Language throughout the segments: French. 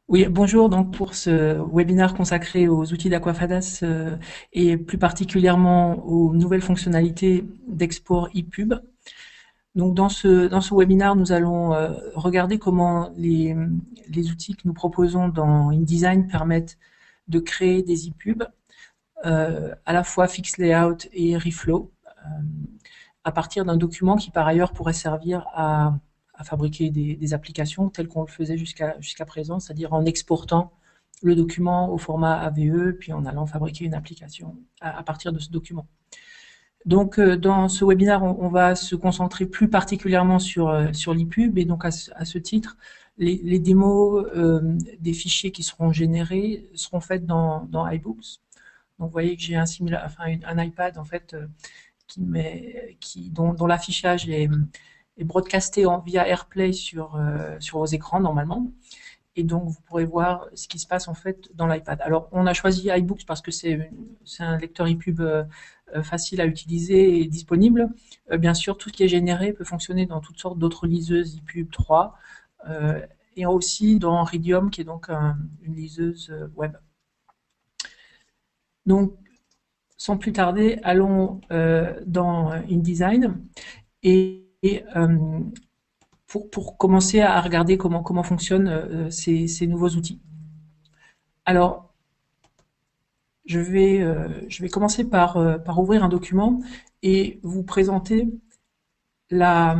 Oui, bonjour. Donc pour ce webinaire consacré aux outils d'Aquafadas et plus particulièrement aux nouvelles fonctionnalités d'export ePub. Donc dans ce webinaire, nous allons regarder comment les outils que nous proposons dans InDesign permettent de créer des ePubs à la fois Fixed Layout et Reflow à partir d'un document qui par ailleurs pourrait servir à fabriquer des applications telles qu'on le faisait jusqu'à présent, c'est-à-dire en exportant le document au format AVE, puis en allant fabriquer une application à partir de ce document. Donc, dans ce webinaire, on va se concentrer plus particulièrement sur l'ePub, et donc à ce titre, les démos des fichiers qui seront générés seront faites dans iBooks. Donc, vous voyez que j'ai un iPad en fait dont l'affichage est broadcasté via AirPlay sur vos écrans normalement. Et donc, vous pourrez voir ce qui se passe en fait dans l'iPad. Alors, on a choisi iBooks parce que c'est un lecteur ePub facile à utiliser et disponible. Bien sûr, tout ce qui est généré peut fonctionner dans toutes sortes d'autres liseuses ePub 3 euh, et aussi dans Ridium, qui est donc une liseuse web. Donc, sans plus tarder, allons dans InDesign et pour commencer à regarder comment fonctionnent ces nouveaux outils. Alors, je vais commencer par ouvrir un document et vous présenter la,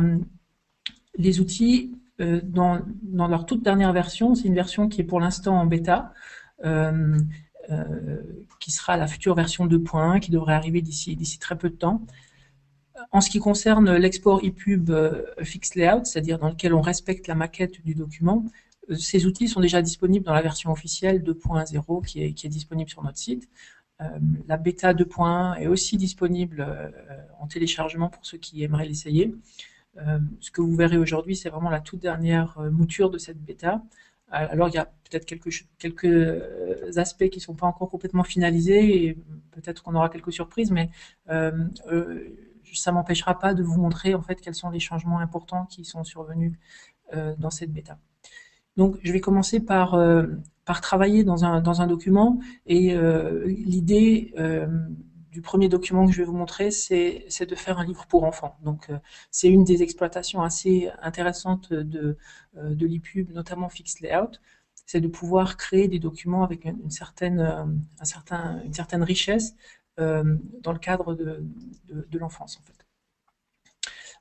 les outils dans leur toute dernière version. C'est une version qui est pour l'instant en bêta, euh, euh, qui sera la future version 2.1 qui devrait arriver d'ici très peu de temps. En ce qui concerne l'export ePub Fixed Layout, c'est-à-dire dans lequel on respecte la maquette du document, ces outils sont déjà disponibles dans la version officielle 2.0 qui est disponible sur notre site. Euh, la bêta 2.1 est aussi disponible en téléchargement pour ceux qui aimeraient l'essayer. Ce que vous verrez aujourd'hui, c'est vraiment la toute dernière mouture de cette bêta. Alors il y a peut-être quelques aspects qui ne sont pas encore complètement finalisés et peut-être qu'on aura quelques surprises, mais euh, euh, ça m'empêchera pas de vous montrer en fait quels sont les changements importants qui sont survenus dans cette bêta. Donc je vais commencer par travailler dans un document et l'idée du premier document que je vais vous montrer, c'est de faire un livre pour enfants. Donc c'est une des exploitations assez intéressantes de l'ePub, notamment Fixed Layout, c'est de pouvoir créer des documents avec une certaine richesse dans le cadre de l'enfance en fait.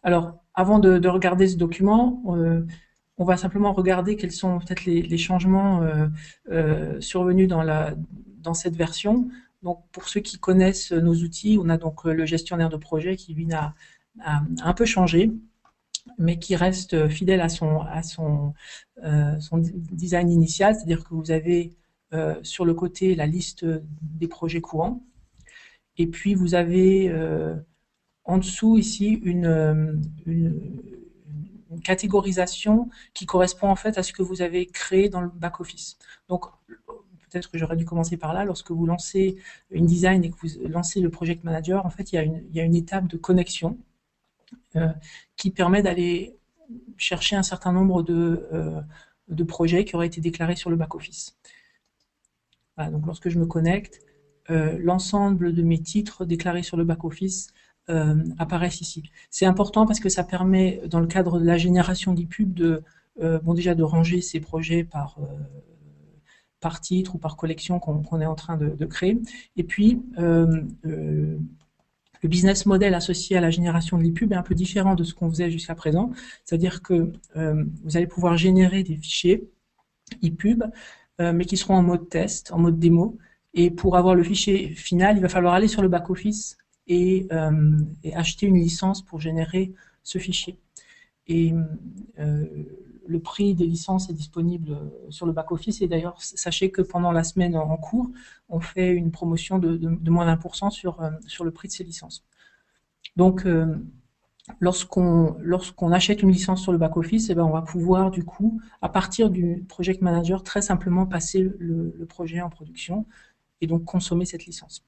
Alors, avant de regarder ce document, on va simplement regarder quels sont peut-être les changements survenus dans cette version. Donc, pour ceux qui connaissent nos outils, on a donc le gestionnaire de projet qui, lui, a un peu changé, mais qui reste fidèle son design initial, c'est-à-dire que vous avez sur le côté la liste des projets courants, et puis vous avez en dessous ici une catégorisation qui correspond en fait à ce que vous avez créé dans le back-office. Donc peut-être que j'aurais dû commencer par là. Lorsque vous lancez InDesign et que vous lancez le Project Manager, en fait, il y a une étape de connexion euh, qui permet d'aller chercher un certain nombre de projets qui auraient été déclarés sur le back-office. Voilà, donc lorsque je me connecte, l'ensemble de mes titres déclarés sur le back-office apparaissent ici. C'est important parce que ça permet, dans le cadre de la génération d'e-pub, déjà de ranger ces projets par titre ou par collection qu'on est en train de créer. Et puis, le business model associé à la génération de l'e-pub est un peu différent de ce qu'on faisait jusqu'à présent. C'est-à-dire que vous allez pouvoir générer des fichiers ePub, mais qui seront en mode test, en mode démo. Et pour avoir le fichier final, il va falloir aller sur le back-office et acheter une licence pour générer ce fichier. Et euh, le prix des licences est disponible sur le back-office. Et d'ailleurs, sachez que pendant la semaine en cours, on fait une promotion de moins d'1% sur le prix de ces licences. Donc, lorsqu'on achète une licence sur le back-office, eh ben, on va pouvoir, du coup, à partir du Project Manager, très simplement passer le projet en production et donc consommer cette licence.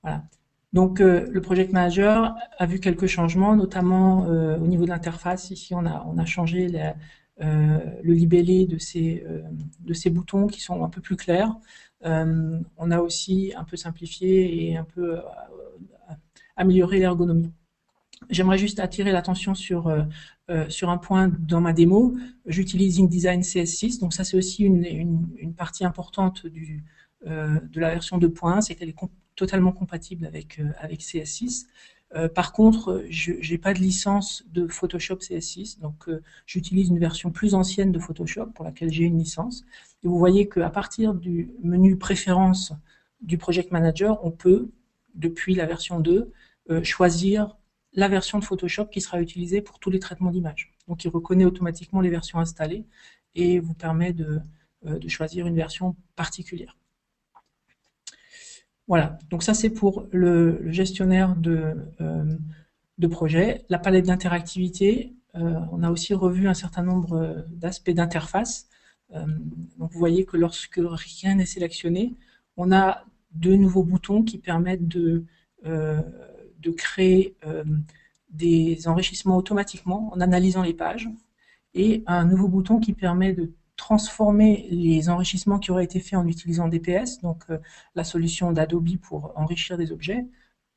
Voilà. Donc, le Project Manager a vu quelques changements, notamment au niveau de l'interface. Ici, on a changé le libellé de ces boutons qui sont un peu plus clairs. On a aussi un peu simplifié et un peu amélioré l'ergonomie. J'aimerais juste attirer l'attention sur un point dans ma démo. J'utilise InDesign CS6, donc ça c'est aussi une partie importante de la version 2.1, c'est qu'elle est totalement compatible avec CS6. Par contre, je n'ai pas de licence de Photoshop CS6, donc j'utilise une version plus ancienne de Photoshop pour laquelle j'ai une licence. Et vous voyez qu'à partir du menu préférences du Project Manager, on peut, depuis la version 2, choisir la version de Photoshop qui sera utilisée pour tous les traitements d'images. Donc il reconnaît automatiquement les versions installées et vous permet de choisir une version particulière. Voilà, donc ça c'est pour le gestionnaire de projet. La palette d'interactivité, on a aussi revu un certain nombre d'aspects d'interface. Donc vous voyez que lorsque rien n'est sélectionné, on a deux nouveaux boutons qui permettent de créer des enrichissements automatiquement en analysant les pages, et un nouveau bouton qui permet de transformer les enrichissements qui auraient été faits en utilisant DPS, donc la solution d'Adobe pour enrichir des objets,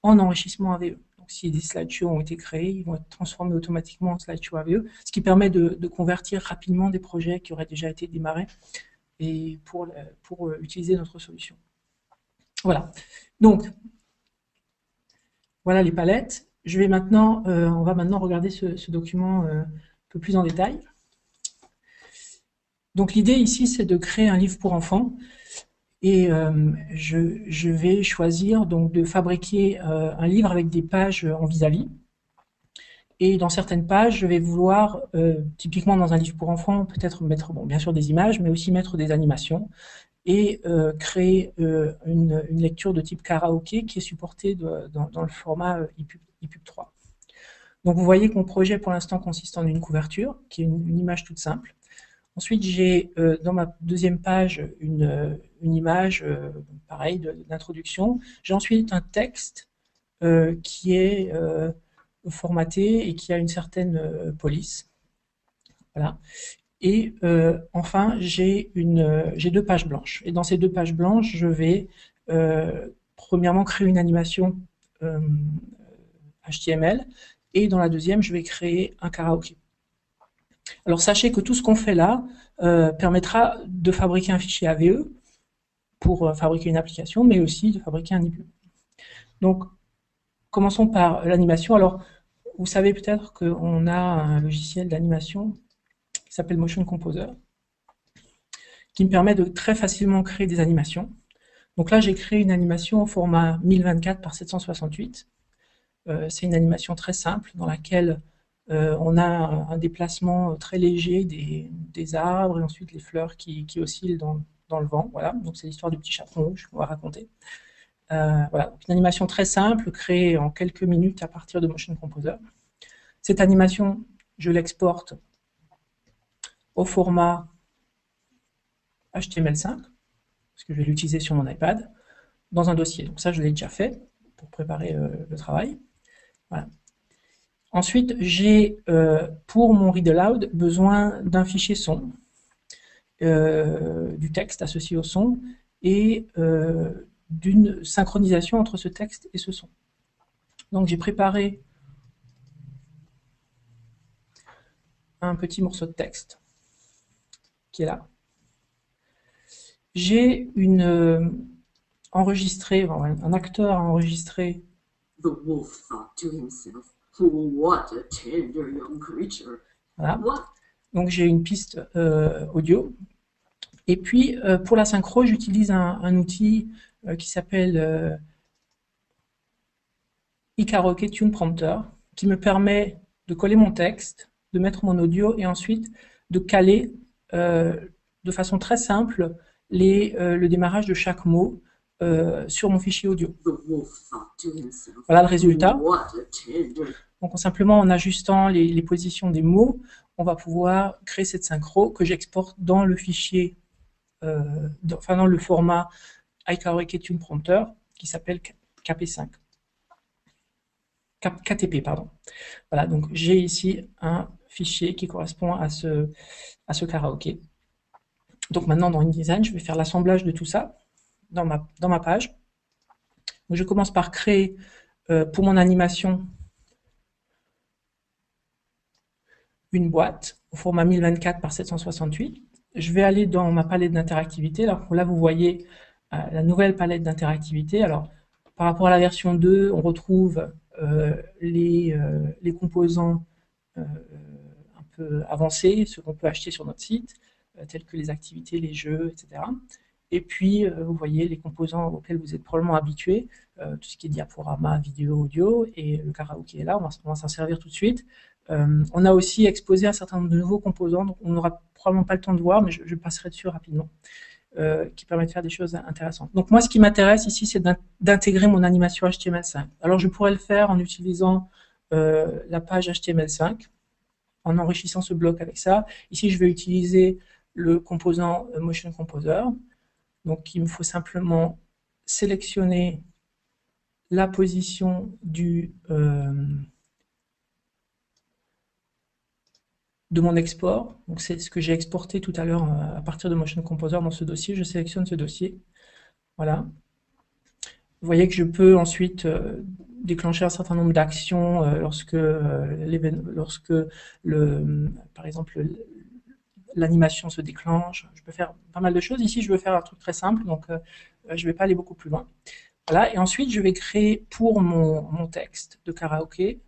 en enrichissement AVE. Donc si des slideshows ont été créés, ils vont être transformés automatiquement en slideshow AVE, ce qui permet de convertir rapidement des projets qui auraient déjà été démarrés et pour utiliser notre solution. Voilà. Donc, voilà les palettes. On va maintenant regarder ce document un peu plus en détail. Donc l'idée ici, c'est de créer un livre pour enfants. Et je vais choisir donc de fabriquer un livre avec des pages en vis-à-vis. Et dans certaines pages, je vais vouloir, typiquement dans un livre pour enfants, peut-être mettre, bon, bien sûr des images, mais aussi mettre des animations, et créer une lecture de type karaoké qui est supportée dans le format EPUB 3. Donc vous voyez que mon projet pour l'instant consiste en une couverture, qui est une image toute simple. Ensuite, j'ai dans ma deuxième page une image, pareil, d'introduction. J'ai ensuite un texte qui est formaté et qui a une certaine police. Voilà. Et enfin, j'ai deux pages blanches. Et dans ces deux pages blanches, je vais premièrement créer une animation HTML, et dans la deuxième, je vais créer un karaoké. Alors sachez que tout ce qu'on fait là permettra de fabriquer un fichier AVE pour fabriquer une application, mais aussi de fabriquer un EPUB. Donc, commençons par l'animation. Alors, vous savez peut-être qu'on a un logiciel d'animation qui s'appelle Motion Composer, qui me permet de très facilement créer des animations. Donc là, j'ai créé une animation au format 1024 par 768. C'est une animation très simple dans laquelle on a un déplacement très léger des arbres et ensuite les fleurs qui oscillent dans le vent. Voilà, donc c'est l'histoire du petit chaperon rouge qu'on va raconter. Voilà, donc une animation très simple créée en quelques minutes à partir de Motion Composer. Cette animation, je l'exporte au format HTML5, parce que je vais l'utiliser sur mon iPad, dans un dossier. Donc ça, je l'ai déjà fait pour préparer le travail. Voilà. Ensuite, j'ai pour mon read aloud besoin d'un fichier son, du texte associé au son, et d'une synchronisation entre ce texte et ce son. Donc j'ai préparé un petit morceau de texte qui est là. J'ai enregistré, un acteur a enregistré. The wolf thought to himself, what a tender young creature. Voilà. Donc j'ai une piste audio. Et puis pour la synchro, j'utilise un outil qui s'appelle iKaraoke Tune Prompter, qui me permet de coller mon texte, de mettre mon audio et ensuite de caler de façon très simple le démarrage de chaque mot sur mon fichier audio. Voilà le résultat. Donc simplement en ajustant les positions des mots, on va pouvoir créer cette synchro que j'exporte dans le fichier, dans le format iKaraoke Tune Prompter qui s'appelle KTP, pardon. Voilà, donc j'ai ici un fichier qui correspond à ce karaoké. Donc maintenant, dans InDesign, je vais faire l'assemblage de tout ça dans ma page. Donc, je commence par créer, pour mon animation, une boîte au format 1024 par 768. Je vais aller dans ma palette d'interactivité. Alors là, vous voyez la nouvelle palette d'interactivité. Alors, par rapport à la version 2, on retrouve les composants un peu avancés, ceux qu'on peut acheter sur notre site, tels que les activités, les jeux, etc. Et puis, vous voyez les composants auxquels vous êtes probablement habitués, tout ce qui est diaporama, vidéo, audio, et le karaoké est là, on va s'en servir tout de suite. On a aussi exposé un certain nombre de nouveaux composants, donc on n'aura probablement pas le temps de voir, mais je passerai dessus rapidement, qui permet de faire des choses intéressantes. Donc moi, ce qui m'intéresse ici, c'est d'intégrer mon animation HTML5. Alors je pourrais le faire en utilisant la page HTML5, en enrichissant ce bloc avec ça. Ici, je vais utiliser le composant Motion Composer. Donc il me faut simplement sélectionner la position de mon export. Donc c'est ce que j'ai exporté tout à l'heure à partir de Motion Composer dans ce dossier. Je sélectionne ce dossier. Voilà. Vous voyez que je peux ensuite déclencher un certain nombre d'actions lorsque, par exemple, l'animation se déclenche. Je peux faire pas mal de choses. Ici, je veux faire un truc très simple, donc je ne vais pas aller beaucoup plus loin. Voilà. Et ensuite, je vais créer pour mon texte de karaoké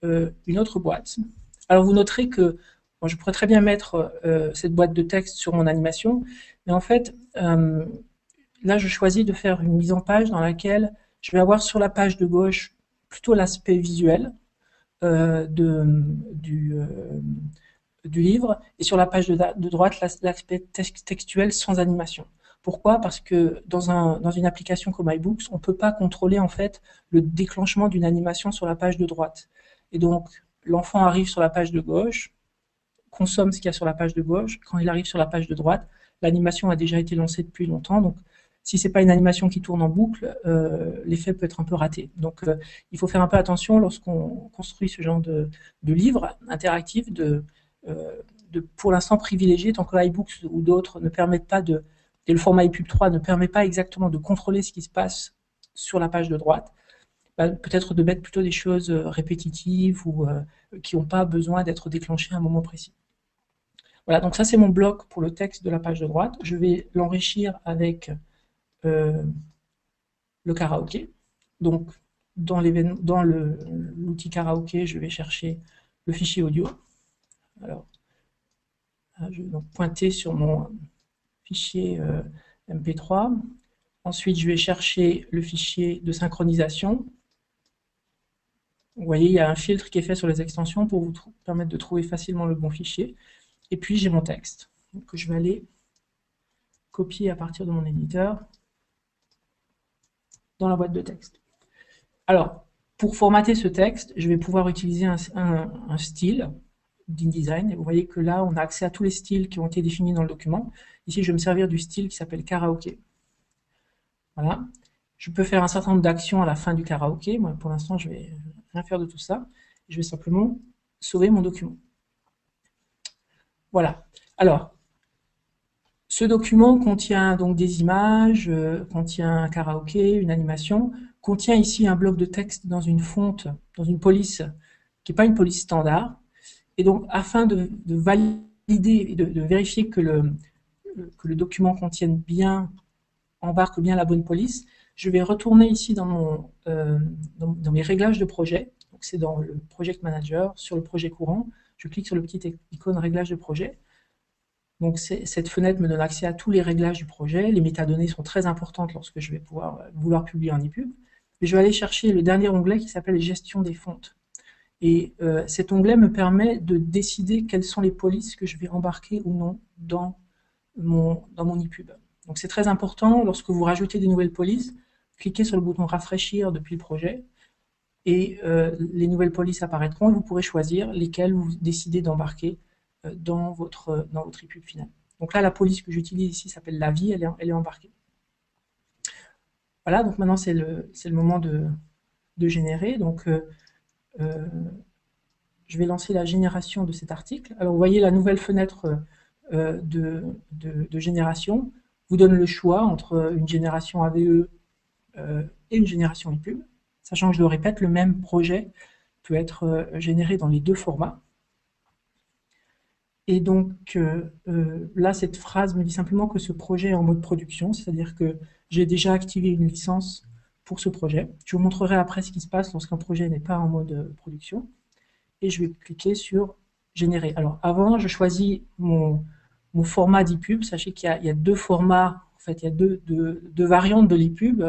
une autre boîte. Alors, vous noterez que bon, je pourrais très bien mettre cette boîte de texte sur mon animation, mais en fait, là, je choisis de faire une mise en page dans laquelle je vais avoir sur la page de gauche plutôt l'aspect visuel du livre, et sur la page de droite l'aspect textuel sans animation. Pourquoi? Parce que dans une application comme iBooks, on ne peut pas contrôler en fait le déclenchement d'une animation sur la page de droite. Et donc, l'enfant arrive sur la page de gauche, consomme ce qu'il y a sur la page de gauche. Quand il arrive sur la page de droite, l'animation a déjà été lancée depuis longtemps. Donc, si c'est pas une animation qui tourne en boucle, l'effet peut être un peu raté. Donc, il faut faire un peu attention lorsqu'on construit ce genre de livre interactif, pour l'instant privilégié, tant que iBooks ou d'autres ne permettent pas et le format EPUB 3 ne permet pas exactement de contrôler ce qui se passe sur la page de droite, peut-être de mettre plutôt des choses répétitives ou qui n'ont pas besoin d'être déclenchées à un moment précis. Voilà, donc ça c'est mon bloc pour le texte de la page de droite. Je vais l'enrichir avec le karaoké. Donc dans l'outil karaoké, je vais chercher le fichier audio. Alors, je vais donc pointer sur mon fichier MP3. Ensuite, je vais chercher le fichier de synchronisation. Vous voyez, il y a un filtre qui est fait sur les extensions pour vous permettre de trouver facilement le bon fichier. Et puis, j'ai mon texte que je vais aller copier à partir de mon éditeur dans la boîte de texte. Alors, pour formater ce texte, je vais pouvoir utiliser un style d'InDesign. Et vous voyez que là, on a accès à tous les styles qui ont été définis dans le document. Ici, je vais me servir du style qui s'appelle karaoké. Voilà. Je peux faire un certain nombre d'actions à la fin du karaoké. Moi, pour l'instant, je vais rien faire de tout ça. Je vais simplement sauver mon document. Voilà. Alors, ce document contient donc des images, contient un karaoké, une animation, contient ici un bloc de texte dans une fonte, dans une police qui n'est pas une police standard. Et donc, afin de valider et de vérifier que le document contienne bien, embarque bien la bonne police, je vais retourner ici dans mes réglages de projet. Donc, c'est dans le Project Manager, sur le projet courant. Je clique sur le petit icône réglage de projet. Donc, cette fenêtre me donne accès à tous les réglages du projet. Les métadonnées sont très importantes lorsque je vais vouloir publier en EPUB. Et je vais aller chercher le dernier onglet qui s'appelle Gestion des fontes. Et cet onglet me permet de décider quelles sont les polices que je vais embarquer ou non dans mon EPUB. Donc c'est très important, lorsque vous rajoutez des nouvelles polices, cliquez sur le bouton rafraîchir depuis le projet et les nouvelles polices apparaîtront et vous pourrez choisir lesquelles vous décidez d'embarquer dans votre EPUB final. Donc là, la police que j'utilise ici s'appelle la vie, elle est embarquée. Voilà, donc maintenant c'est le moment de générer. Donc je vais lancer la génération de cet article. Alors, vous voyez la nouvelle fenêtre de génération vous donne le choix entre une génération AVE et une génération ePub, sachant que je le répète, le même projet peut être généré dans les deux formats. Et donc là, cette phrase me dit simplement que ce projet est en mode production, c'est-à-dire que j'ai déjà activé une licence pour ce projet. Je vous montrerai après ce qui se passe lorsqu'un projet n'est pas en mode production. Et je vais cliquer sur générer. Alors avant, je choisis mon format d'ePub. Sachez qu'il y a deux formats, en fait, il y a deux variantes de l'ePub.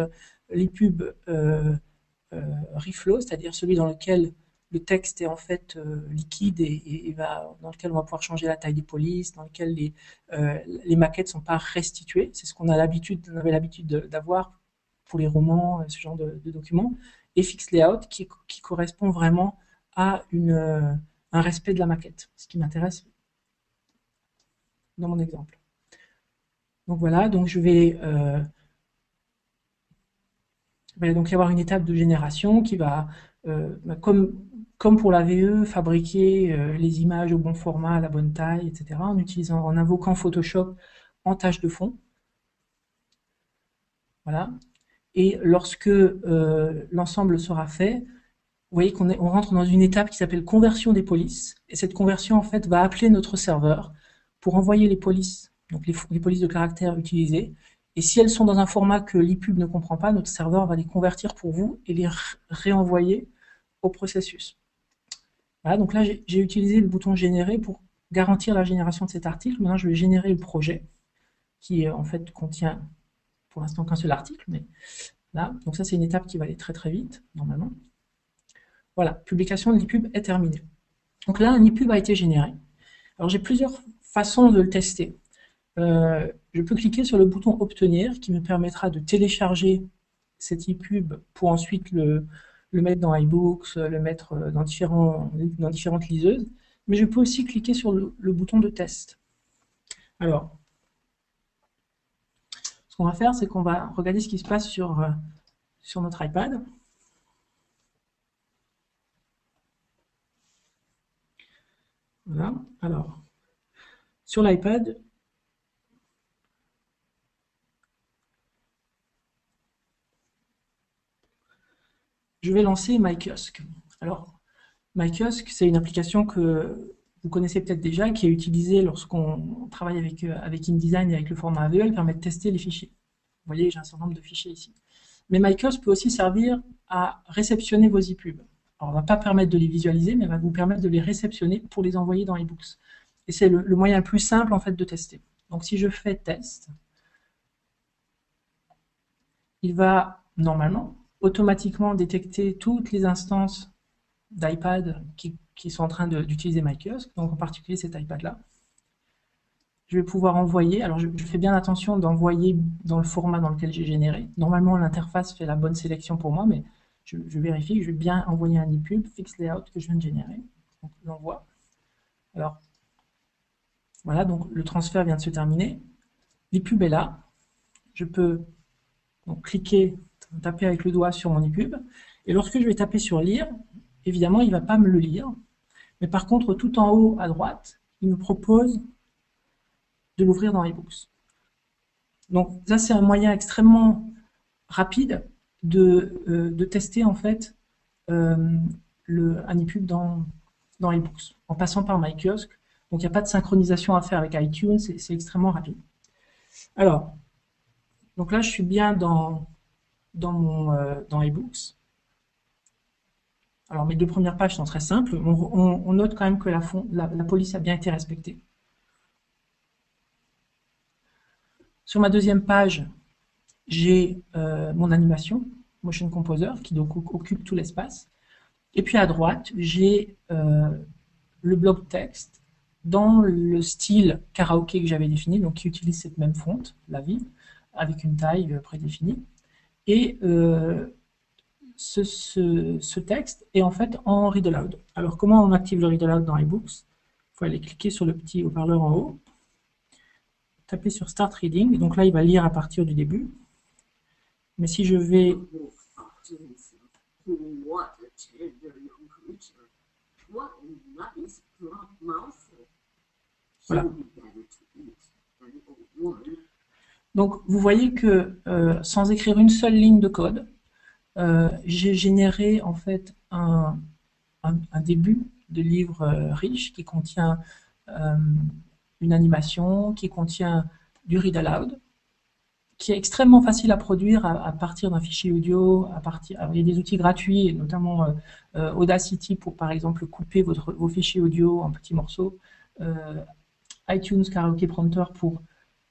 L'ePub reflow, c'est-à-dire celui dans lequel le texte est en fait liquide et dans lequel on va pouvoir changer la taille des polices, dans lequel les maquettes ne sont pas restituées. C'est ce qu'on avait l'habitude d'avoir pour les romans, ce genre de documents. Et Fixed Layout qui correspond vraiment à un respect de la maquette, ce qui m'intéresse dans mon exemple. Donc voilà, donc je vais il va donc y avoir une étape de génération qui va, comme pour la VE, fabriquer les images au bon format, à la bonne taille, etc. en invoquant Photoshop en tâche de fond. Voilà. Et lorsque l'ensemble sera fait, vous voyez qu'on rentre dans une étape qui s'appelle conversion des polices. Et cette conversion, en fait, va appeler notre serveur pour envoyer les polices, donc les polices de caractère utilisées. Et si elles sont dans un format que l'ePub ne comprend pas, notre serveur va les convertir pour vous et les réenvoyer au processus. Voilà, donc là, j'ai utilisé le bouton générer pour garantir la génération de cet article. Maintenant, je vais générer le projet qui, en fait, contient pour l'instant qu'un seul article. Mais là, donc ça, c'est une étape qui va aller très très vite, normalement. Voilà, publication de l'ePub est terminée. Donc là, un ePub a été généré. Alors j'ai plusieurs façons de le tester. Je peux cliquer sur le bouton obtenir qui me permettra de télécharger cet ePub pour ensuite le mettre dans iBooks, le mettre dans différentes liseuses. Mais je peux aussi cliquer sur le bouton de test. Alors, ce qu'on va faire, c'est qu'on va regarder ce qui se passe sur notre iPad. Voilà, alors, sur l'iPad, je vais lancer MyKiosk. Alors, MyKiosk, c'est une application que vous connaissez peut-être déjà, qui est utilisée lorsqu'on travaille avec InDesign et avec le format AVE. Elle permet de tester les fichiers. Vous voyez, j'ai un certain nombre de fichiers ici. Mais MyKiosk peut aussi servir à réceptionner vos ePubs. Alors, on ne va pas permettre de les visualiser, mais va vous permettre de les réceptionner pour les envoyer dans eBooks. Et c'est le moyen le plus simple, en fait, de tester. Donc, si je fais test, il va, normalement, automatiquement détecter toutes les instances d'iPad qui sont en train d'utiliser MyKiosk, donc en particulier cet iPad-là. Je vais pouvoir envoyer, alors je fais bien attention d'envoyer dans le format dans lequel j'ai généré. Normalement, l'interface fait la bonne sélection pour moi, mais je vérifie que je vais bien envoyer un ePub, Fixed Layout que je viens de générer. Donc, l'envoi. Alors, voilà, donc le transfert vient de se terminer. L'ePub est là. Je peux donc cliquer, taper avec le doigt sur mon ePub. Et lorsque je vais taper sur lire, évidemment, il ne va pas me le lire. Mais par contre, tout en haut à droite, il me propose de l'ouvrir dans iBooks. Donc ça, c'est un moyen extrêmement rapide de tester en fait un ePub dans iBooks, en passant par MyKiosk. Donc il n'y a pas de synchronisation à faire avec iTunes, c'est extrêmement rapide. Alors, donc là, je suis bien dans iBooks. Alors mes deux premières pages sont très simples. On note quand même que la police a bien été respectée. Sur ma deuxième page, j'ai mon animation, Motion Composer, qui donc occupe tout l'espace. Et puis à droite, j'ai le bloc texte dans le style karaoké que j'avais défini, donc qui utilise cette même fonte, la vie, avec une taille prédéfinie. Et ce texte est en fait en read aloud. Alors comment on active le read aloud dans iBooks? Il faut aller cliquer sur le petit haut-parleur en haut, taper sur Start Reading, donc là il va lire à partir du début. Mais si je vais... What a tender young creature. What a nice plump mouthful. Voilà. He'll be better to eat than the old woman. Donc, vous voyez que sans écrire une seule ligne de code, j'ai généré en fait un début de livre riche qui contient une animation, qui contient du read aloud, qui est extrêmement facile à produire à partir d'un fichier audio. Il y a des outils gratuits, notamment Audacity pour par exemple couper vos fichiers audio en petits morceaux, iTunes Karaoke Prompter pour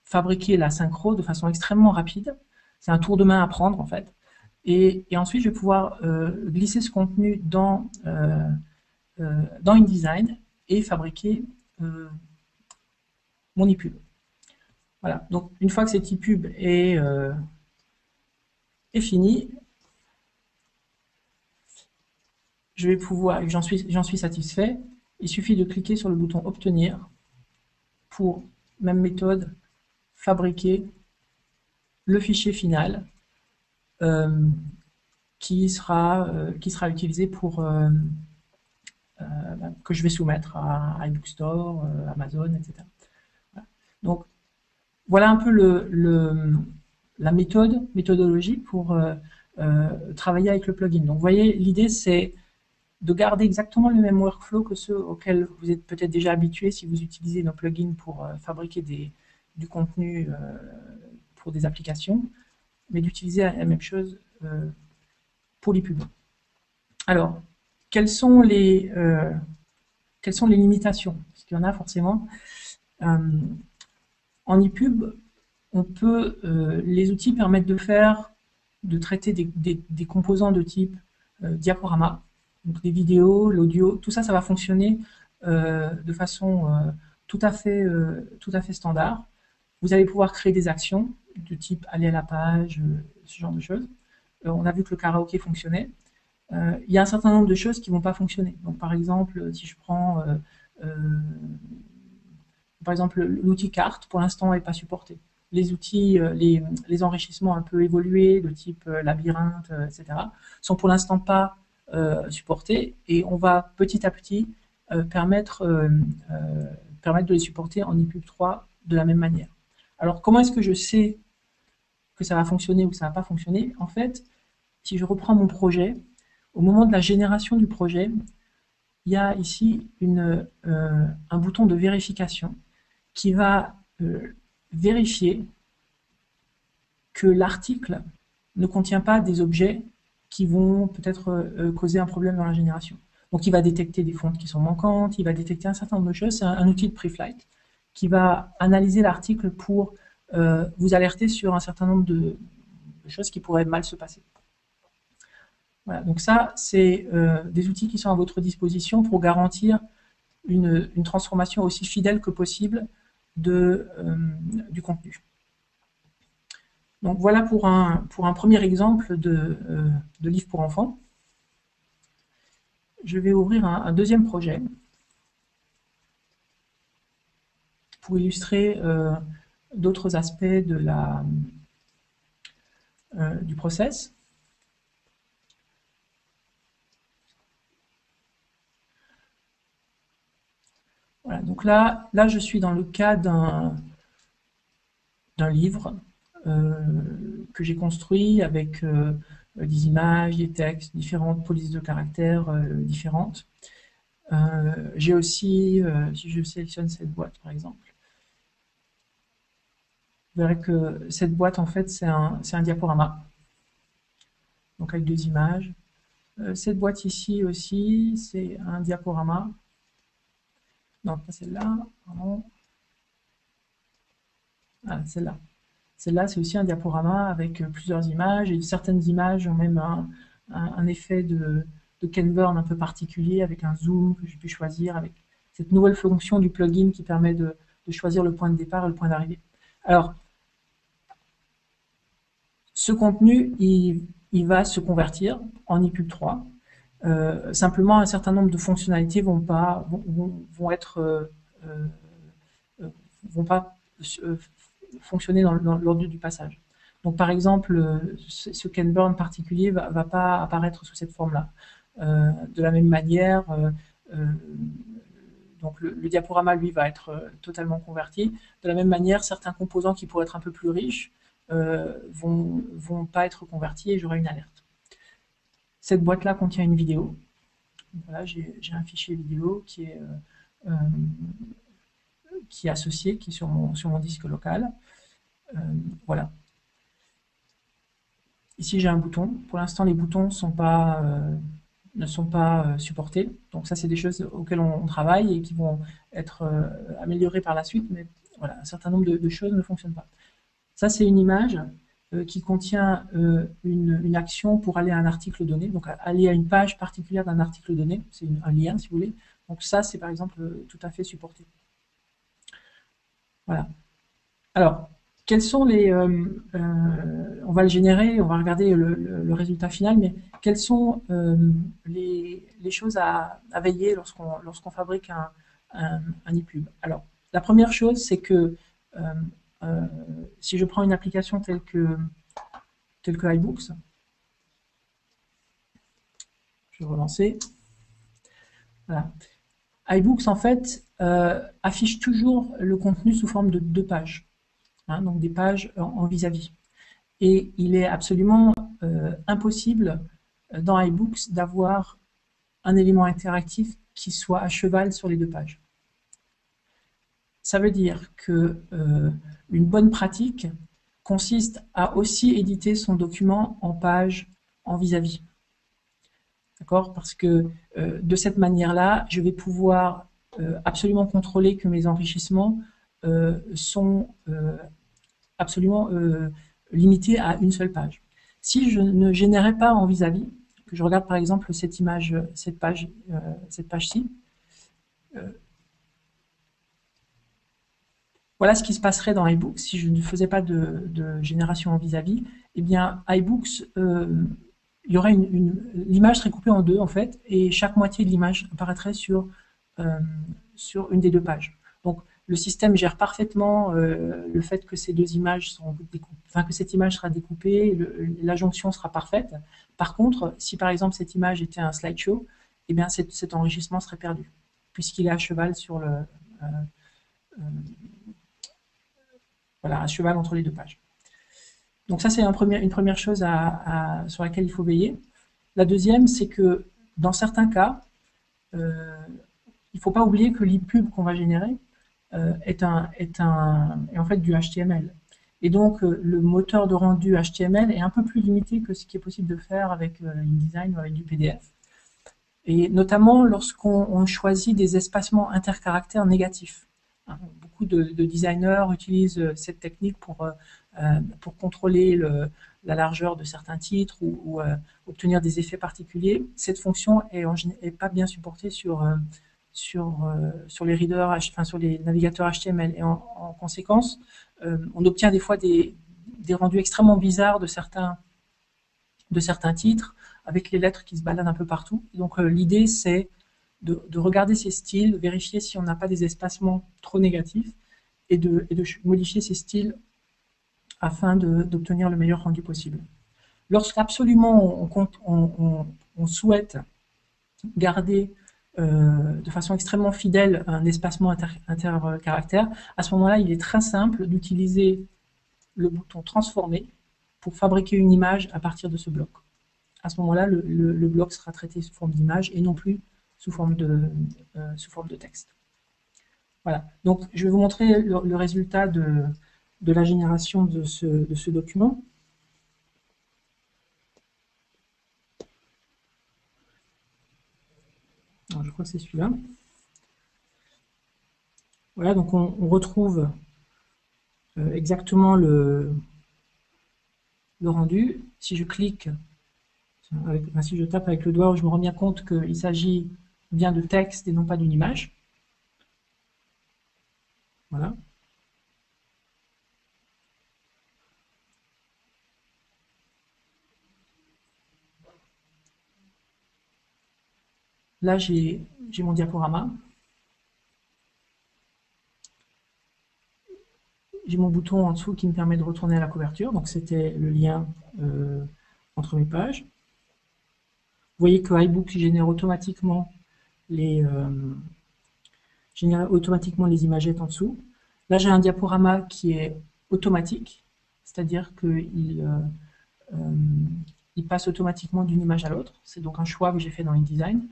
fabriquer la synchro de façon extrêmement rapide. C'est un tour de main à prendre en fait. Et ensuite, je vais pouvoir glisser ce contenu dans InDesign et fabriquer mon ePub. Voilà. Donc, une fois que cet ePub est fini, je vais pouvoir, j'en suis satisfait. Il suffit de cliquer sur le bouton Obtenir pour, même méthode, fabriquer le fichier final qui sera utilisé pour que je vais soumettre à iBook Store, Amazon, etc. Voilà. Donc voilà un peu la méthodologie pour travailler avec le plugin. Donc vous voyez, l'idée c'est de garder exactement le même workflow que ceux auxquels vous êtes peut-être déjà habitués si vous utilisez nos plugins pour fabriquer du contenu pour des applications, mais d'utiliser la même chose pour les pubs. Alors, quelles sont les limitations? Parce qu'il y en a forcément. En ePub, les outils permettent de traiter des composants de type diaporama, donc les vidéos, l'audio, tout ça, ça va fonctionner de façon tout à fait standard. Vous allez pouvoir créer des actions de type aller à la page, ce genre de choses. On a vu que le karaoké fonctionnait. Il y a un certain nombre de choses qui ne vont pas fonctionner. Donc, par exemple, si je prends l'outil carte, pour l'instant, n'est pas supporté. Les outils, les enrichissements un peu évolués, de type labyrinthe, etc., sont pour l'instant pas supportés, et on va petit à petit permettre de les supporter en ePub 3 de la même manière. Alors, comment est-ce que je sais que ça va fonctionner ou que ça va pas fonctionner? En fait, si je reprends mon projet, au moment de la génération du projet, il y a ici un bouton de vérification qui va vérifier que l'article ne contient pas des objets qui vont peut-être causer un problème dans la génération. Donc il va détecter des fontes qui sont manquantes, il va détecter un certain nombre de choses. C'est un outil de pre-flight qui va analyser l'article pour vous alerter sur un certain nombre de choses qui pourraient mal se passer. Voilà, donc ça, c'est des outils qui sont à votre disposition pour garantir une transformation aussi fidèle que possible du contenu. Donc voilà pour un premier exemple de livre pour enfants. Je vais ouvrir un deuxième projet pour illustrer d'autres aspects du process. Voilà, donc là, je suis dans le cas d'un livre que j'ai construit avec des images, des textes, différentes polices de caractères différentes. J'ai aussi, si je sélectionne cette boîte par exemple, vous verrez que cette boîte en fait c'est un diaporama, donc avec deux images. Cette boîte ici aussi c'est un diaporama. Non, pas celle-là, pardon. Ah, celle-là. Celle-là, c'est aussi un diaporama avec plusieurs images, et certaines images ont même un effet de Ken Burn un peu particulier, avec un zoom que j'ai pu choisir, avec cette nouvelle fonction du plugin qui permet de choisir le point de départ et le point d'arrivée. Alors, ce contenu, il va se convertir en ePub 3. Simplement, un certain nombre de fonctionnalités vont pas fonctionner dans l'ordre du passage. Donc par exemple, ce Ken Burn particulier va pas apparaître sous cette forme-là. De la même manière, donc le diaporama, lui, va être totalement converti. De la même manière, certains composants qui pourraient être un peu plus riches vont pas être convertis et j'aurai une alerte. Cette boîte-là contient une vidéo. Voilà, j'ai un fichier vidéo euh, qui est associé, qui est sur mon disque local. Voilà. Ici, j'ai un bouton. Pour l'instant, les boutons ne sont pas supportés. Donc ça, c'est des choses auxquelles on travaille et qui vont être améliorées par la suite. Mais voilà, un certain nombre de choses ne fonctionnent pas. Ça, c'est une image qui contient une action pour aller à un article donné. Donc aller à une page particulière d'un article donné. C'est un lien, si vous voulez. Donc ça, c'est par exemple tout à fait supporté. Voilà. Alors, quels sont on va le générer, on va regarder le résultat final, mais quelles sont les choses à veiller lorsqu'on fabrique un ePub? Alors, la première chose, c'est que si je prends une application telle que iBooks, je vais relancer. Voilà. iBooks, en fait, affiche toujours le contenu sous forme de 2 pages. Hein, donc des pages en vis-à-vis. Et il est absolument impossible dans iBooks d'avoir un élément interactif qui soit à cheval sur les 2 pages. Ça veut dire que une bonne pratique consiste à aussi éditer son document en pages en vis-à-vis. D'accord? Parce que de cette manière-là, je vais pouvoir absolument contrôler que mes enrichissements sont absolument limité à une seule page. Si je ne générais pas en vis-à-vis, que je regarde par exemple cette page-ci, voilà ce qui se passerait dans iBooks si je ne faisais pas de génération en vis-à-vis. Eh bien, iBooks, il y aurait l'image serait coupée en 2 en fait, et chaque moitié de l'image apparaîtrait sur une des 2 pages. Donc, le système gère parfaitement le fait que ces 2 images sont découpées, enfin que cette image sera découpée, la jonction sera parfaite. Par contre, si par exemple cette image était un slideshow, eh bien cet enrichissement serait perdu, puisqu'il est à cheval sur voilà, à cheval entre les 2 pages. Donc ça, c'est une première chose sur laquelle il faut veiller. La deuxième, c'est que dans certains cas, il ne faut pas oublier que l'ePub qu'on va générer est en fait du HTML. Et donc, le moteur de rendu HTML est un peu plus limité que ce qui est possible de faire avec InDesign ou avec du PDF. Et notamment lorsqu'on choisit des espacements intercaractères négatifs. Beaucoup de designers utilisent cette technique pour contrôler la largeur de certains titres ou obtenir des effets particuliers. Cette fonction est pas bien supportée sur les readers, enfin sur les navigateurs HTML. Et en conséquence, on obtient des fois des rendus extrêmement bizarres de certains titres, avec les lettres qui se baladent un peu partout. Donc l'idée, c'est de regarder ces styles, vérifier si on n'a pas des espacements trop négatifs, et de modifier ces styles afin d'obtenir le meilleur rendu possible. Lorsqu'absolument on souhaite garder de façon extrêmement fidèle un espacement intercaractère, à ce moment-là, il est très simple d'utiliser le bouton transformer pour fabriquer une image à partir de ce bloc. À ce moment-là, le bloc sera traité sous forme d'image et non plus sous forme de texte. Voilà. Donc, je vais vous montrer le résultat de la génération de ce document. Alors, je crois que c'est celui-là. Voilà, donc on retrouve exactement le rendu. Si je clique, si je tape avec le doigt, je me rends bien compte qu'il s'agit bien de texte et non pas d'une image. Voilà. Là, j'ai mon diaporama. J'ai mon bouton en dessous qui me permet de retourner à la couverture. Donc, c'était le lien entre mes pages. Vous voyez que iBook génère automatiquement générer automatiquement les imagettes en dessous. Là, j'ai un diaporama qui est automatique, c'est-à-dire qu'il il passe automatiquement d'une image à l'autre. C'est donc un choix que j'ai fait dans InDesign.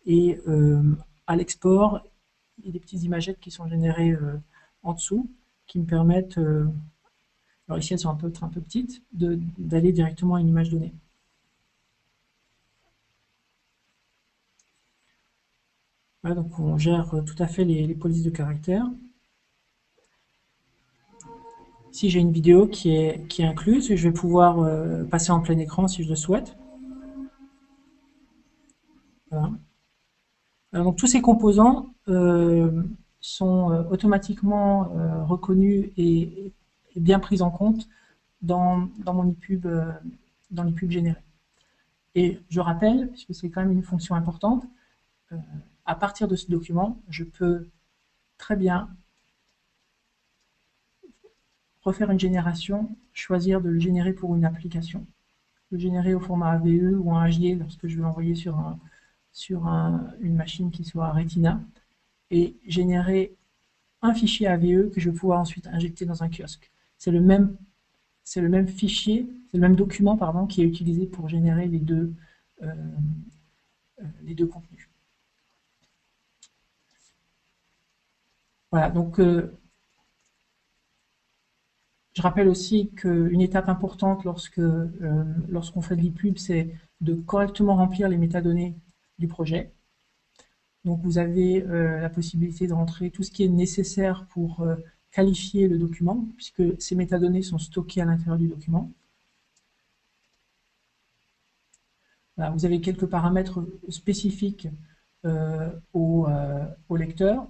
Et à l'export, il y a des petites imagettes qui sont générées en dessous, qui me permettent, alors ici elles sont un peu petites, d'aller directement à une image donnée. Voilà, donc on gère tout à fait les polices de caractère. Ici j'ai une vidéo qui est incluse et je vais pouvoir passer en plein écran si je le souhaite. Voilà. Alors, donc tous ces composants sont automatiquement reconnus et bien pris en compte dans mon ePub, dans l'ePub généré. Et je rappelle, puisque c'est quand même une fonction importante, à partir de ce document, je peux très bien refaire une génération, choisir de le générer pour une application, le générer au format AVE ou en HDR lorsque je vais l'envoyer sur une machine qui soit Retina, et générer un fichier AVE que je vais pouvoir ensuite injecter dans un kiosque. C'est le même fichier, c'est le même document pardon, qui est utilisé pour générer les deux contenus. Voilà, donc je rappelle aussi qu'une étape importante lorsqu'on fait de l'ePub, c'est de correctement remplir les métadonnées du projet. Donc vous avez la possibilité de rentrer tout ce qui est nécessaire pour qualifier le document, puisque ces métadonnées sont stockées à l'intérieur du document. Voilà, vous avez quelques paramètres spécifiques au lecteur,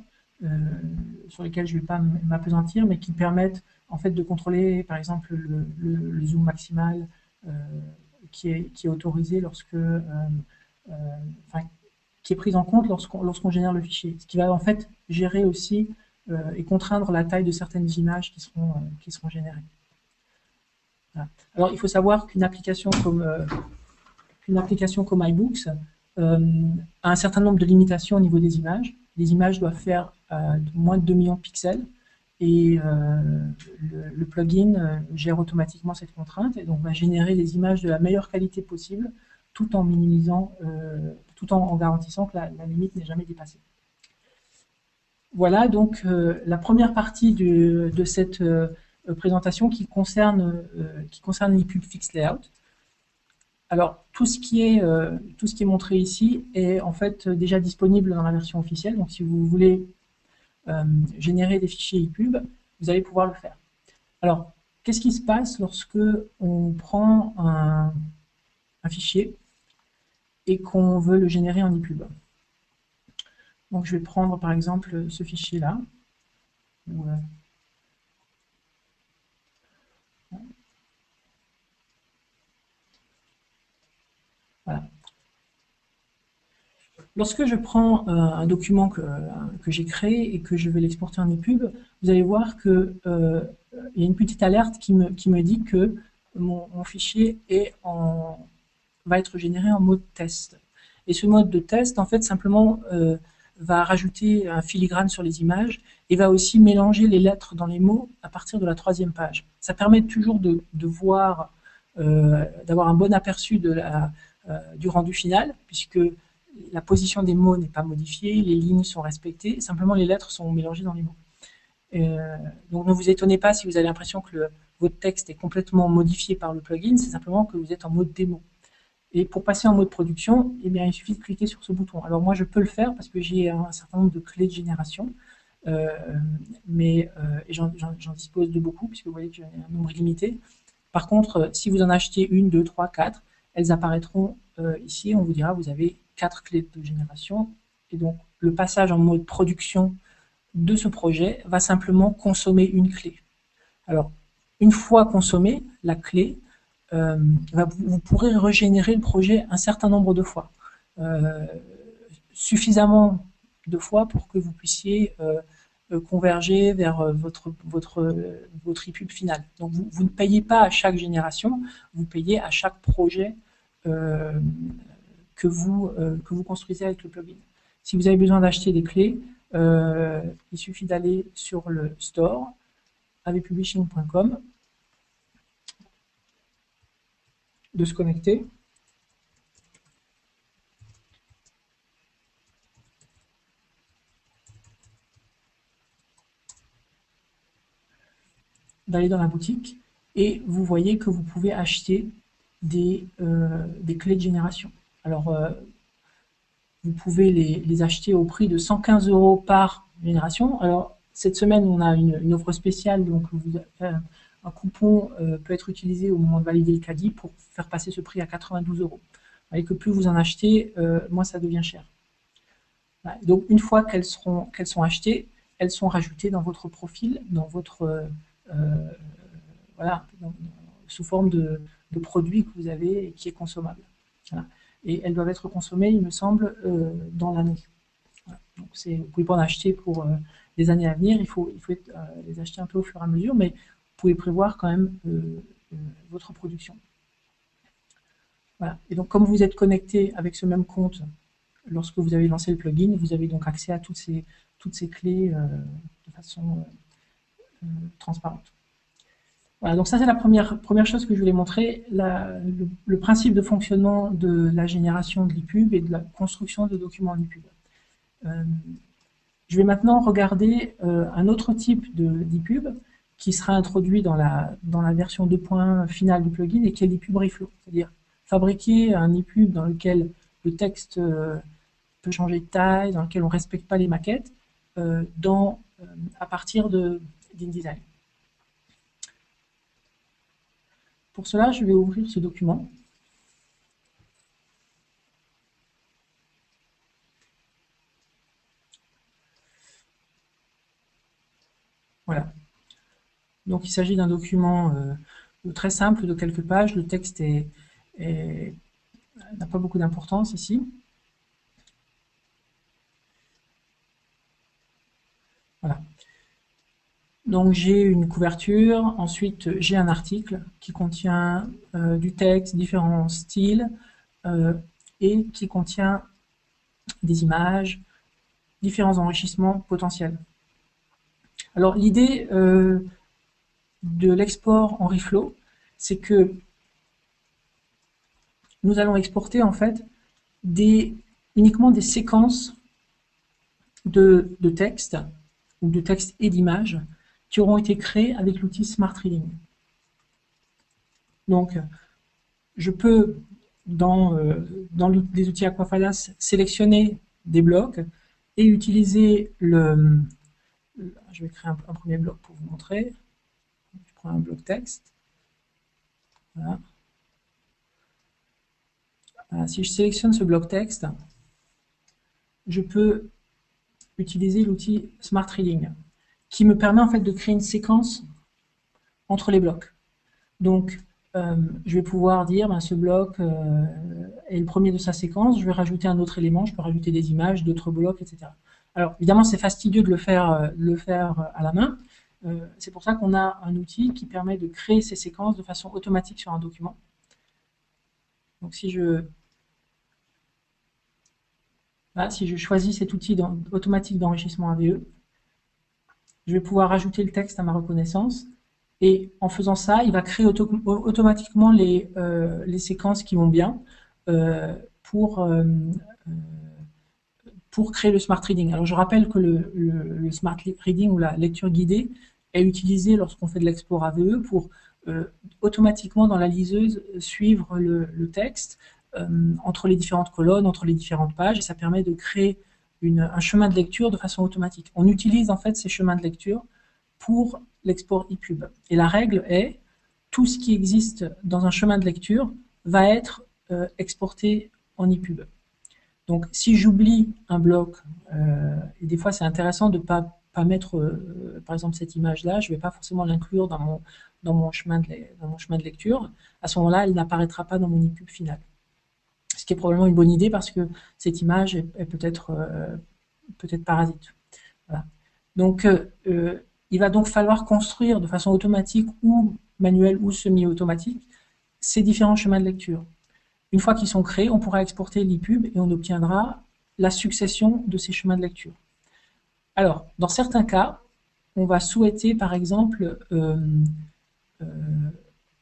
sur lesquels je ne vais pas m'appesantir, mais qui permettent en fait de contrôler par exemple le zoom maximal qui est autorisé qui est pris en compte lorsqu'on génère le fichier, ce qui va en fait gérer aussi et contraindre la taille de certaines images qui seront générées. Voilà. Alors il faut savoir qu'une application comme iBooks a un certain nombre de limitations au niveau des images. Les images doivent faire moins de 2 millions de pixels et le plugin gère automatiquement cette contrainte et donc va générer des images de la meilleure qualité possible tout en minimisant, tout en garantissant que la limite n'est jamais dépassée. Voilà donc la première partie de cette présentation qui concerne l'ePub Fixed Layout. Alors, tout ce qui est montré ici est en fait déjà disponible dans la version officielle. Donc, si vous voulez générer des fichiers ePub, vous allez pouvoir le faire. Alors, qu'est-ce qui se passe lorsque on prend un fichier et qu'on veut le générer en ePub? Donc, je vais prendre par exemple ce fichier-là. Voilà. Lorsque je prends un document que j'ai créé et que je vais l'exporter en ePub, vous allez voir qu'il y a une petite alerte qui me dit que mon fichier va être généré en mode test. Et ce mode de test, en fait, simplement va rajouter un filigrane sur les images et va aussi mélanger les lettres dans les mots à partir de la 3e page. Ça permet toujours de voir, d'avoir un bon aperçu du rendu final, puisque la position des mots n'est pas modifiée, les lignes sont respectées, simplement les lettres sont mélangées dans les mots. Donc ne vous étonnez pas si vous avez l'impression que votre texte est complètement modifié par le plugin, c'est simplement que vous êtes en mode démo. Et pour passer en mode production, eh bien, il suffit de cliquer sur ce bouton. Alors moi je peux le faire parce que j'ai un certain nombre de clés de génération, mais j'en dispose de beaucoup, puisque vous voyez que j'ai un nombre limité. Par contre, si vous en achetez 1, 2, 3, 4, elles apparaîtront ici, on vous dira vous avez 4 clés de génération, et donc le passage en mode production de ce projet va simplement consommer une clé. Alors, une fois consommée, la clé, vous pourrez régénérer le projet un certain nombre de fois, suffisamment de fois pour que vous puissiez converger vers votre ePub final. Donc vous ne payez pas à chaque génération, vous payez à chaque projet que vous construisez avec le plugin. Si vous avez besoin d'acheter des clés, il suffit d'aller sur le store avpublishing.com, de se connecter. D'aller dans la boutique et vous voyez que vous pouvez acheter des clés de génération. Alors, vous pouvez les acheter au prix de 115 € par génération. Alors, cette semaine, on a une offre spéciale, donc un coupon peut être utilisé au moment de valider le caddie pour faire passer ce prix à 92 €. Vous voyez que plus vous en achetez, moins ça devient cher. Voilà. Donc, une fois qu'elles sont achetées, elles sont rajoutées dans votre profil, dans votre voilà, sous forme de produit que vous avez et qui est consommable. Voilà. Et elles doivent être consommées, il me semble, dans l'année. Voilà. Donc vous ne pouvez pas en acheter pour les années à venir, il faut les acheter un peu au fur et à mesure, mais vous pouvez prévoir quand même votre production. Voilà. Et donc comme vous êtes connecté avec ce même compte lorsque vous avez lancé le plugin, vous avez donc accès à toutes ces clés de façon transparente. Voilà, donc ça c'est la première chose que je voulais montrer, le principe de fonctionnement de la génération de l'ePub et de la construction de documents en ePub. Je vais maintenant regarder un autre type d'ePub qui sera introduit dans la version 2.1 finale du plugin et qui est l'ePub Reflow, c'est-à-dire fabriquer un ePub dans lequel le texte peut changer de taille, dans lequel on ne respecte pas les maquettes, à partir d'InDesign. Pour cela, je vais ouvrir ce document. Voilà. Donc il s'agit d'un document très simple de quelques pages. Le texte n'a pas beaucoup d'importance ici. Voilà. Donc j'ai une couverture, ensuite j'ai un article qui contient du texte, différents styles, et qui contient des images, différents enrichissements potentiels. Alors l'idée de l'export en Reflow, c'est que nous allons exporter en fait uniquement des séquences de texte ou de texte et d'images qui auront été créés avec l'outil Smart Reading. Donc, je peux, dans les outils Aquafadas, sélectionner des blocs et utiliser je vais créer un premier bloc pour vous montrer. Je prends un bloc texte. Voilà. Voilà. Si je sélectionne ce bloc texte, je peux utiliser l'outil Smart Reading, qui me permet en fait de créer une séquence entre les blocs. Donc, je vais pouvoir dire, ce bloc est le premier de sa séquence, je vais rajouter un autre élément, je peux rajouter des images, d'autres blocs, etc. Alors, évidemment, c'est fastidieux de le faire à la main. C'est pour ça qu'on a un outil qui permet de créer ces séquences de façon automatique sur un document. Donc, si je choisis cet outil automatique d'enrichissement AVE, je vais pouvoir rajouter le texte à ma reconnaissance. Et en faisant ça, il va créer automatiquement les séquences qui vont bien pour créer le Smart Reading. Alors je rappelle que le Smart Reading ou la lecture guidée est utilisé lorsqu'on fait de l'export AVE pour automatiquement dans la liseuse suivre le texte entre les différentes colonnes, entre les différentes pages, et ça permet de créer un chemin de lecture de façon automatique. On utilise en fait ces chemins de lecture pour l'export ePub. Et la règle est, tout ce qui existe dans un chemin de lecture va être exporté en ePub. Donc si j'oublie un bloc, et des fois c'est intéressant de ne pas mettre par exemple cette image-là, je ne vais pas forcément l'inclure dans mon chemin de lecture, à ce moment-là elle n'apparaîtra pas dans mon ePub final. Ce qui est probablement une bonne idée parce que cette image est peut-être parasite. Voilà. Donc il va donc falloir construire de façon automatique ou manuelle ou semi-automatique ces différents chemins de lecture. Une fois qu'ils sont créés, on pourra exporter l'ePub et on obtiendra la succession de ces chemins de lecture. Alors, dans certains cas, on va souhaiter, par exemple,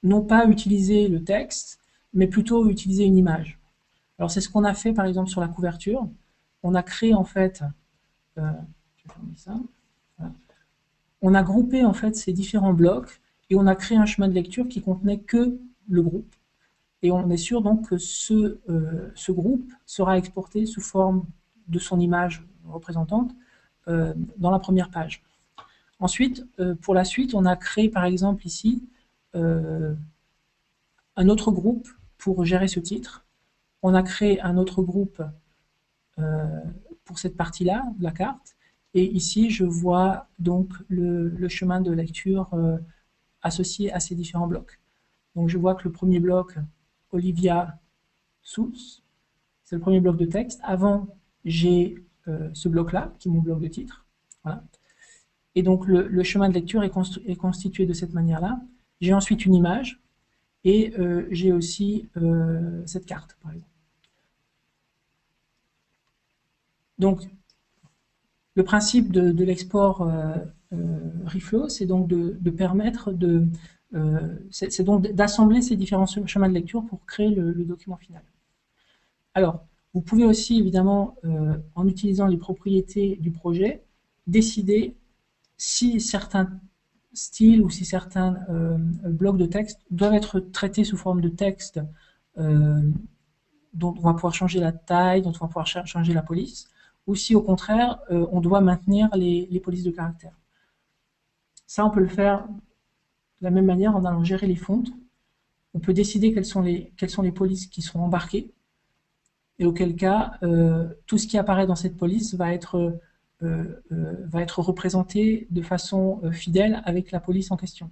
non pas utiliser le texte, mais plutôt utiliser une image. Alors, c'est ce qu'on a fait, par exemple, sur la couverture. On a créé, en fait, je vais fermer ça. Voilà. On a groupé, en fait, ces différents blocs et on a créé un chemin de lecture qui contenait que le groupe. Et on est sûr, donc, que ce groupe sera exporté sous forme de son image représentante dans la première page. Ensuite, pour la suite, on a créé par exemple ici un autre groupe pour gérer ce titre. On a créé un autre groupe pour cette partie-là de la carte. Et ici, je vois donc le chemin de lecture associé à ces différents blocs. Donc je vois que le premier bloc, Olivia Sous, c'est le premier bloc de texte. Avant, j'ai ce bloc-là, qui est mon bloc de titre. Voilà. Et donc le chemin de lecture est constitué de cette manière-là. J'ai ensuite une image et j'ai aussi cette carte, par exemple. Donc le principe de l'export Reflow, c'est donc de permettre c'est donc d'assembler ces différents chemins de lecture pour créer le document final. Alors, vous pouvez aussi, évidemment, en utilisant les propriétés du projet, décider si certains styles ou si certains blocs de texte doivent être traités sous forme de texte dont on va pouvoir changer la taille, dont on va pouvoir changer la police, ou si au contraire, on doit maintenir les polices de caractère. Ça, on peut le faire de la même manière en allant gérer les fontes. On peut décider quelles sont les polices qui seront embarquées, et auquel cas, tout ce qui apparaît dans cette police va être représenté de façon fidèle avec la police en question.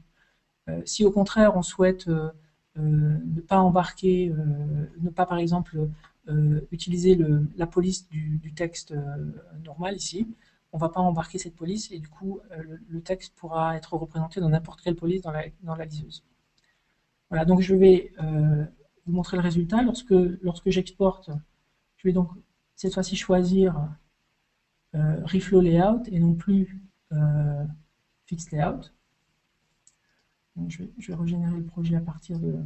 Si au contraire on souhaite ne pas embarquer, ne pas par exemple utiliser la police du texte normal ici, on ne va pas embarquer cette police et du coup le texte pourra être représenté dans n'importe quelle police dans la liseuse. Voilà, donc je vais vous montrer le résultat. Lorsque j'exporte, je vais donc cette fois-ci choisir Reflow Layout et non plus Fixed Layout. Donc je vais régénérer le projet à partir de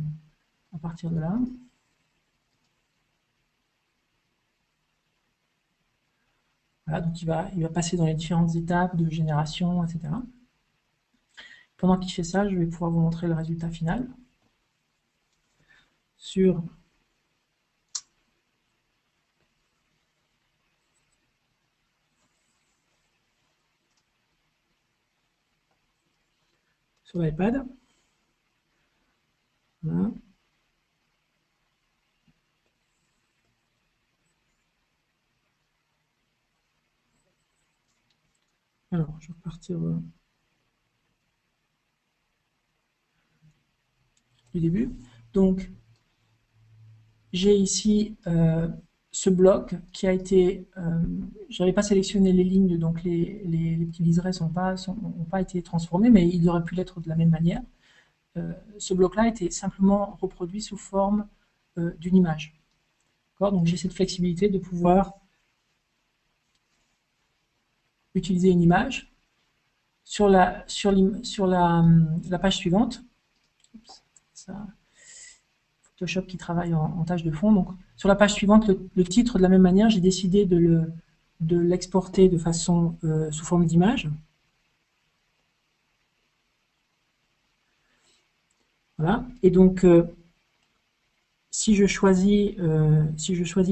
là. Voilà, donc il va passer dans les différentes étapes de génération, etc. Pendant qu'il fait ça, je vais pouvoir vous montrer le résultat final sur l'iPad. Voilà. Alors, je vais repartir du début. Donc, j'ai ici ce bloc qui a été... je n'avais pas sélectionné les lignes, donc les petits liserés n'ont pas été transformés, mais ils auraient pu l'être de la même manière. Ce bloc-là a été simplement reproduit sous forme d'une image. Donc j'ai cette flexibilité de pouvoir utiliser une image sur la page suivante. Ça, Photoshop qui travaille en tâche de fond. Donc sur la page suivante, le titre, de la même manière, j'ai décidé de l'exporter de façon sous forme d'image. Voilà. Et donc, si je choisis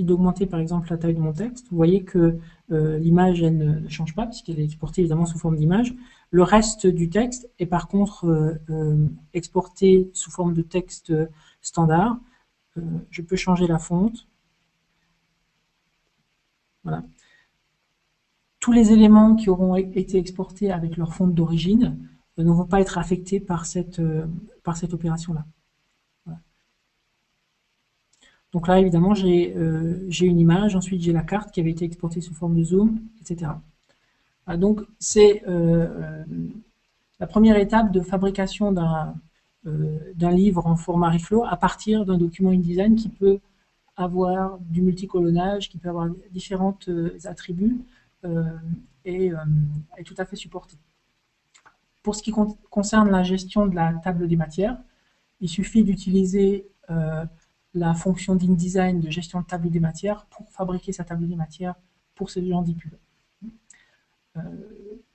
d'augmenter par exemple la taille de mon texte, vous voyez que l'image elle ne change pas puisqu'elle est exportée évidemment sous forme d'image. Le reste du texte est par contre exporté sous forme de texte standard. Je peux changer la fonte. Voilà. Tous les éléments qui auront été exportés avec leur fonte d'origine ne vont pas être affectés par cette opération-là. Voilà. Donc là, évidemment, j'ai une image, ensuite j'ai la carte qui avait été exportée sous forme de zoom, etc. Voilà, donc c'est la première étape de fabrication d'un livre en format Reflow à partir d'un document InDesign qui peut avoir du multicolonnage qui peut avoir différents attributs et est tout à fait supporté. Pour ce qui concerne la gestion de la table des matières, il suffit d'utiliser la fonction d'InDesign de gestion de table des matières pour fabriquer sa table des matières pour ce genre d'IPUB.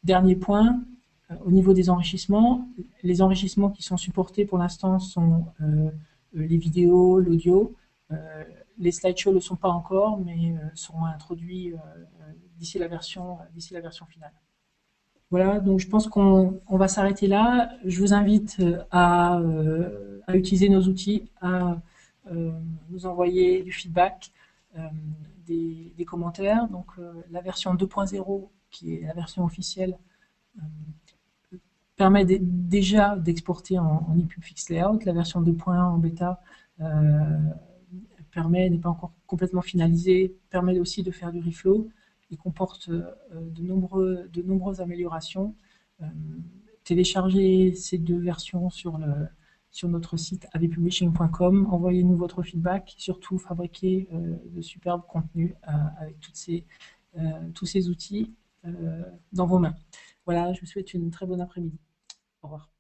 Dernier point, au niveau des enrichissements, les enrichissements qui sont supportés pour l'instant sont les vidéos, l'audio. Les slideshows ne le sont pas encore, mais seront introduits d'ici la version finale. Voilà, donc je pense qu'on va s'arrêter là. Je vous invite à utiliser nos outils, à nous envoyer du feedback, des commentaires. Donc la version 2.0, qui est la version officielle, permet déjà d'exporter en EPUB Fixed Layout. La version 2.1 en bêta n'est pas encore complètement finalisée, permet aussi de faire du reflow et comporte de nombreuses améliorations. Téléchargez ces deux versions sur notre site avpublishing.com. Envoyez-nous votre feedback, surtout fabriquez de superbes contenus avec tous ces outils dans vos mains. Voilà, je vous souhaite une très bonne après-midi. Au revoir.